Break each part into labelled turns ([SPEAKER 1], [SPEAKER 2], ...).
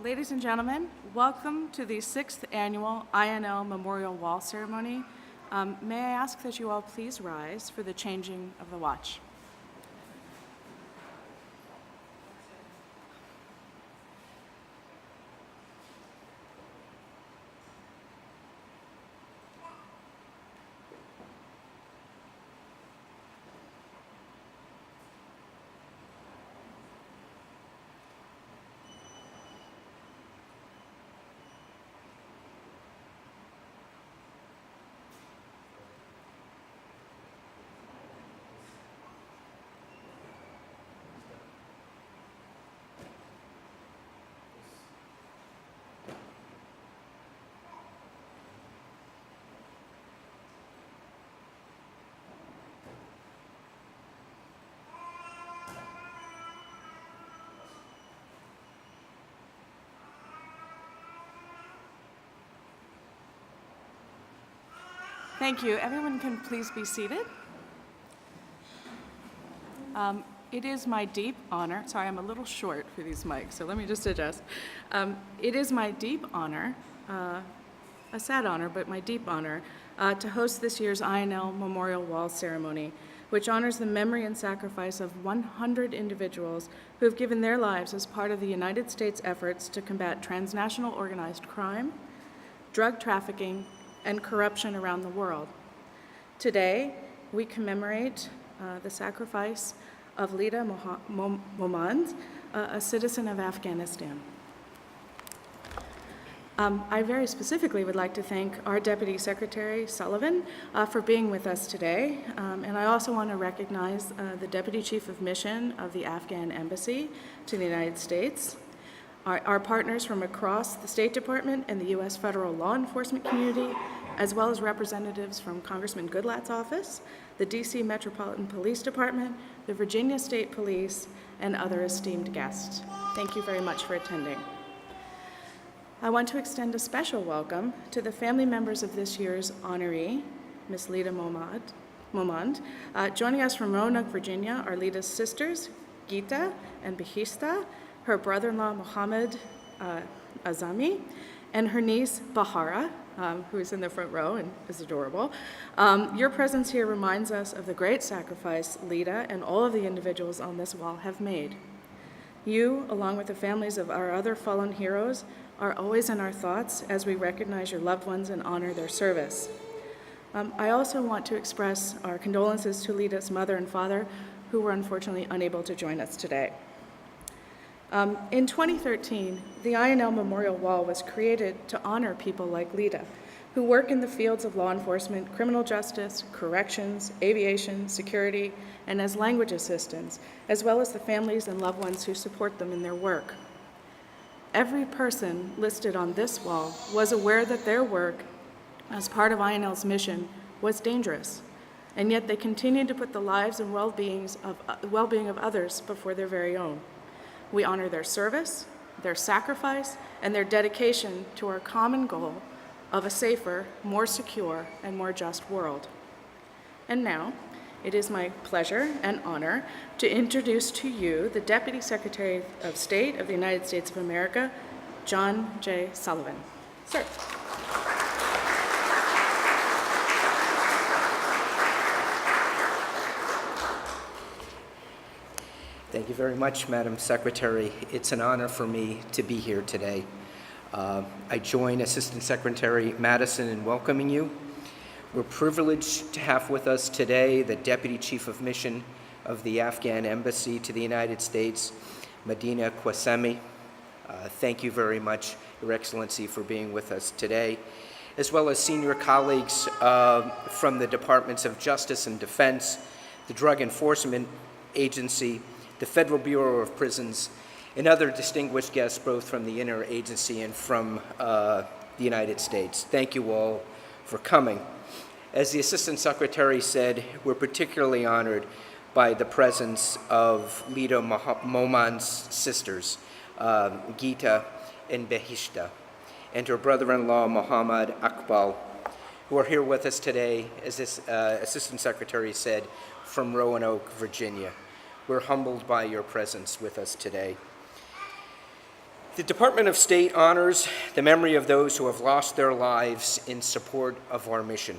[SPEAKER 1] Ladies and gentlemen, welcome to the 6th Annual INL Memorial Wall Ceremony. May I ask that you all please rise for the changing of the watch. Thank you. Everyone can please be seated. It is my deep honor, sorry, I'm a little short for these mics, so let me just adjust. It is my deep honor, a sad honor, but my deep honor, to host this year's INL Memorial Wall Ceremony, which honors the memory and sacrifice of 100 individuals who have given their lives as part of the United States efforts to combat transnational organized crime, drug trafficking, and corruption around the world. Today, we commemorate the sacrifice of Lida Momand, a citizen of Afghanistan. I very specifically would like to thank our Deputy Secretary Sullivan for being with us today, and I also want to recognize the Deputy Chief of Mission of the Afghan Embassy to the United States, our partners from across the State Department and the U.S. federal law enforcement community, as well as representatives from Congressman Goodlatte's office, the D.C. Metropolitan Police Department, the Virginia State Police, and other esteemed guests. Thank you very much for attending. I want to extend a special welcome to the family members of this year's honoree, Ms. Lida Momand. Joining us from Roanoke, Virginia, are Lida's sisters, Geeta and Behishta, her brother-in-law, Mohammed Azami, and her niece, Bahara, who is in the front row and is adorable. Your presence here reminds us of the great sacrifice Lida and all of the individuals on this wall have made. You, along with the families of our other fallen heroes, are always in our thoughts as we recognize your loved ones and honor their service. I also want to express our condolences to Lida's mother and father, who were unfortunately unable to join us today. In 2013, the INL Memorial Wall was created to honor people like Lida, who work in the fields of law enforcement, criminal justice, corrections, aviation, security, and as language assistants, as well as the families and loved ones who support them in their work. Every person listed on this wall was aware that their work as part of INL's mission was dangerous, and yet they continued to put the lives and well-being of others before their very own. We honor their service, their sacrifice, and their dedication to our common goal of a safer, more secure, and more just world. And now, it is my pleasure and honor to introduce to you the Deputy Secretary of State of the United States of America, John J. Sullivan. Sir.
[SPEAKER 2] Thank you very much, Madam Secretary. It's an honor for me to be here today. I join Assistant Secretary Madison in welcoming you. We're privileged to have with us today the Deputy Chief of Mission of the Afghan Embassy to the United States, Medina Quasemi. Thank you very much, Your Excellency, for being with us today, as well as senior colleagues from the Departments of Justice and Defense, the Drug Enforcement Agency, the Federal Bureau of Prisons, and other distinguished guests both from the interagency and from the United States. Thank you all for coming. As the Assistant Secretary said, we're particularly honored by the presence of Lida Momand's sisters, Geeta and Behishta, and her brother-in-law, Mohammed Akbal, who are here with us today, as this Assistant Secretary said, from Roanoke, Virginia. We're humbled by your presence with us today. The Department of State honors the memory of those who have lost their lives in support of our mission.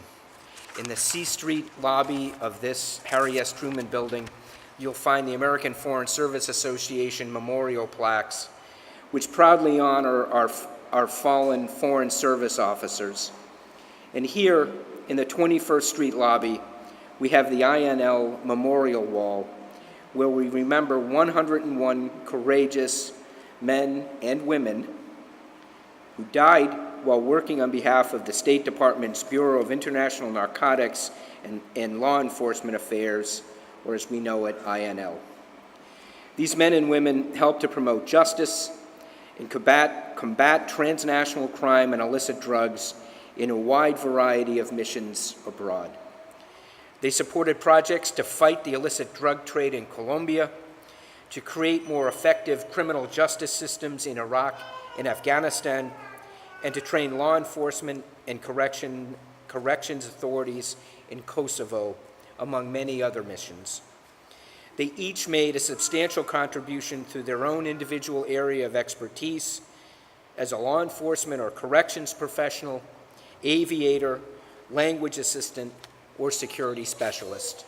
[SPEAKER 2] In the C Street lobby of this Harry S. Truman building, you'll find the American Foreign Service Association memorial plaques, which proudly honor our fallen Foreign Service officers. And here in the 21st Street lobby, we have the INL Memorial Wall, where we remember 101 courageous men and women who died while working on behalf of the State Department's Bureau of International Narcotics and Law Enforcement Affairs, or as we know it, INL. These men and women helped to promote justice and combat transnational crime and illicit drugs in a wide variety of missions abroad. They supported projects to fight the illicit drug trade in Colombia, to create more effective criminal justice systems in Iraq and Afghanistan, and to train law enforcement and corrections authorities in Kosovo, among many other missions. They each made a substantial contribution through their own individual area of expertise as a law enforcement or corrections professional, aviator, language assistant, or security specialist.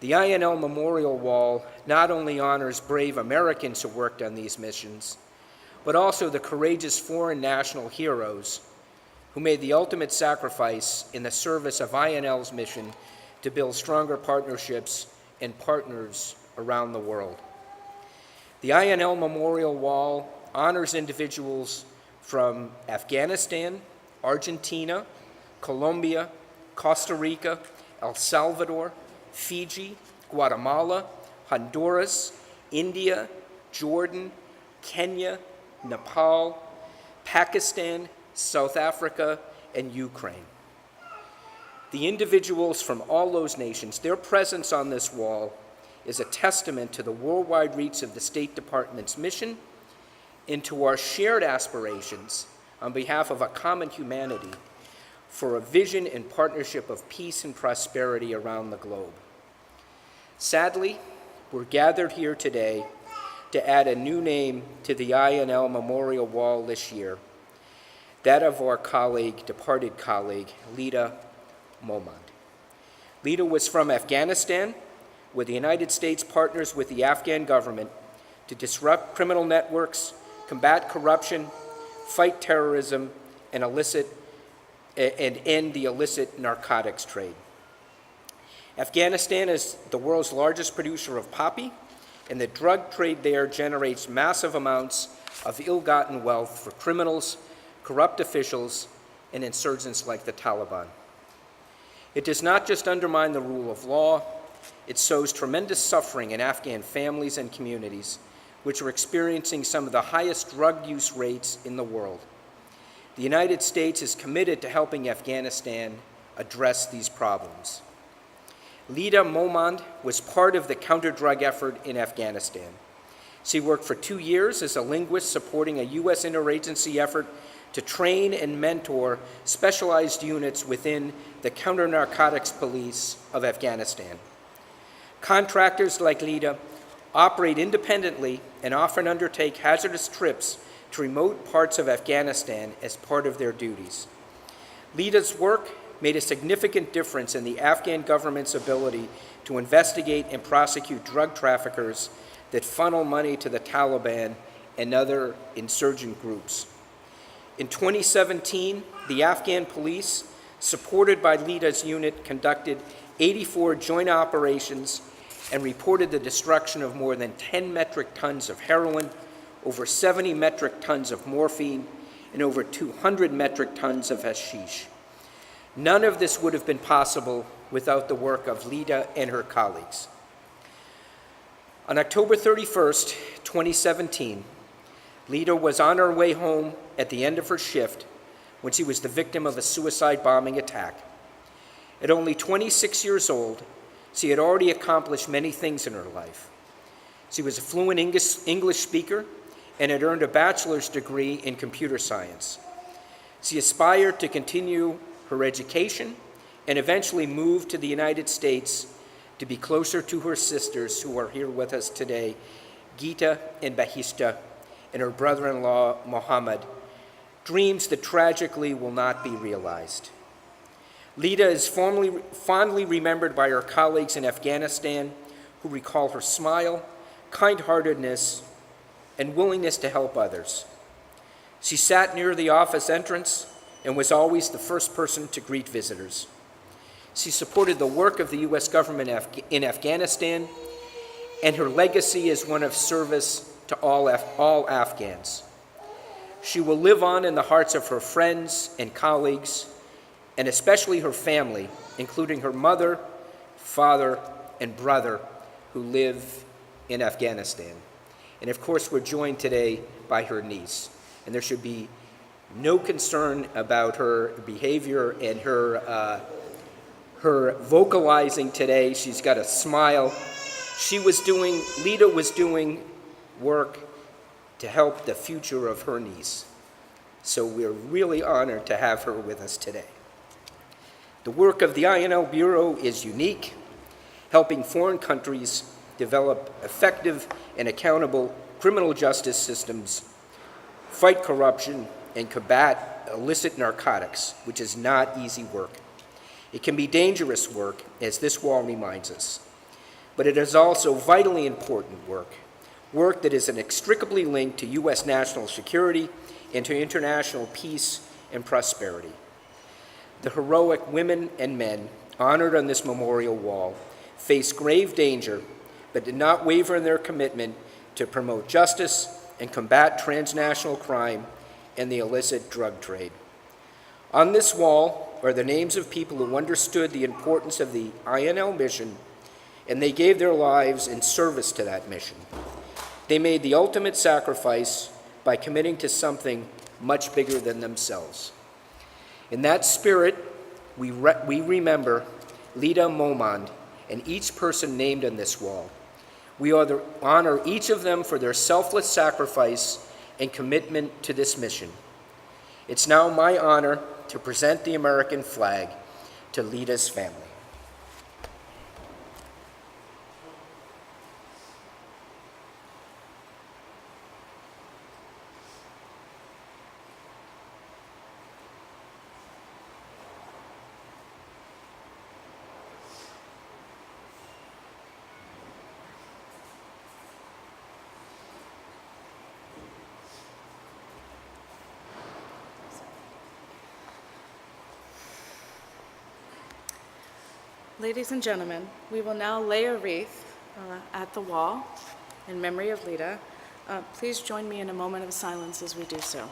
[SPEAKER 2] The INL Memorial Wall not only honors brave Americans who worked on these missions, but also the courageous foreign national heroes who made the ultimate sacrifice in the service of INL's mission to build stronger partnerships and partners around the world. The INL Memorial Wall honors individuals from Afghanistan, Argentina, Colombia, Costa Rica, El Salvador, Fiji, Guatemala, Honduras, India, Jordan, Kenya, Nepal, Pakistan, South Africa, and Ukraine. The individuals from all those nations, their presence on this wall is a testament to the worldwide reach of the State Department's mission and to our shared aspirations on behalf of a common humanity for a vision and partnership of peace and prosperity around the globe. Sadly, we're gathered here today to add a new name to the INL Memorial Wall this year, that of our departed colleague, Lida Momand. Lida was from Afghanistan, where the United States partners with the Afghan government to disrupt criminal networks, combat corruption, fight terrorism, and end the illicit narcotics trade. Afghanistan is the world's largest producer of poppy, and the drug trade there generates massive amounts of ill-gotten wealth for criminals, corrupt officials, and insurgents like the Taliban. It does not just undermine the rule of law, it sows tremendous suffering in Afghan families and communities, which are experiencing some of the highest drug use rates in the world. The United States is committed to helping Afghanistan address these problems. Lida Momand was part of the counter-drug effort in Afghanistan. She worked for 2 years as a linguist supporting a U.S. interagency effort to train and mentor specialized units within the counter-narcotics police of Afghanistan. Contractors like Lida operate independently and often undertake hazardous trips to remote parts of Afghanistan as part of their duties. Lida's work made a significant difference in the Afghan government's ability to investigate and prosecute drug traffickers that funnel money to the Taliban and other insurgent groups. In 2017, the Afghan police, supported by Lida's unit, conducted 84 joint operations and reported the destruction of more than 10 metric tons of heroin, over 70 metric tons of morphine, and over 200 metric tons of hashish. None of this would have been possible without the work of Lida and her colleagues. On October 31st, 2017, Lida was on her way home at the end of her shift when she was the victim of a suicide bombing attack. At only 26 years old, she had already accomplished many things in her life. She was a fluent English speaker and had earned a bachelor's degree in computer science. She aspired to continue her education and eventually moved to the United States to be closer to her sisters who are here with us today, Geeta and Bahishta, and her brother-in-law, Mohammed, dreams that tragically will not be realized. Lida is fondly remembered by her colleagues in Afghanistan, who recall her smile, kind-heartedness, and willingness to help others. She sat near the office entrance and was always the first person to greet visitors. She supported the work of the U.S. government in Afghanistan, and her legacy is one of service to all Afghans. She will live on in the hearts of her friends and colleagues, and especially her family, including her mother, father, and brother who live in Afghanistan. And of course, we're joined today by her niece. And there should be no concern about her behavior and her vocalizing today. She's got a smile. Lida was doing work to help the future of her niece. So we're really honored to have her with us today. The work of the INL Bureau is unique, helping foreign countries develop effective and accountable criminal justice systems, fight corruption, and combat illicit narcotics, which is not easy work. It can be dangerous work, as this wall reminds us, but it is also vitally important work that is inextricably linked to U.S. national security and to international peace and prosperity. The heroic women and men honored on this memorial wall faced grave danger, but did not waver in their commitment to promote justice and combat transnational crime and the illicit drug trade. On this wall are the names of people who understood the importance of the INL mission, and they gave their lives in service to that mission. They made the ultimate sacrifice by committing to something much bigger than themselves. In that spirit, we remember Lida Momand and each person named on this wall. We honor each of them for their selfless sacrifice and commitment to this mission. It's now my honor to present the American flag to Lida's family.
[SPEAKER 1] Ladies and gentlemen, we will now lay a wreath at the wall in memory of Lida. Please join me in a moment of silence as we do so.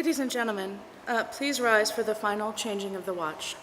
[SPEAKER 1] Ladies and gentlemen, please rise for the final changing of the watch.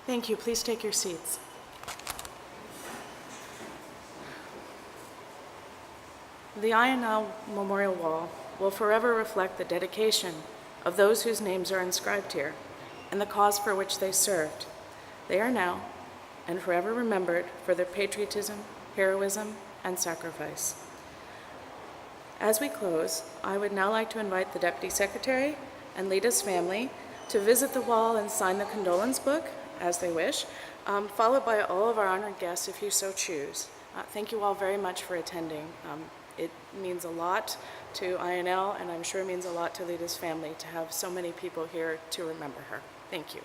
[SPEAKER 1] Thank you. Please take your seats. The INL Memorial Wall will forever reflect the dedication of those whose names are inscribed here and the cause for which they served. They are now and forever remembered for their patriotism, heroism, and sacrifice. As we close, I would now like to invite the Deputy Secretary and Lita's family to visit the wall and sign the condolence book, as they wish, followed by all of our honored guests if you so choose. Thank you all very much for attending. It means a lot to INL, and I'm sure it means a lot to Lita's family to have so many people here to remember her. Thank you.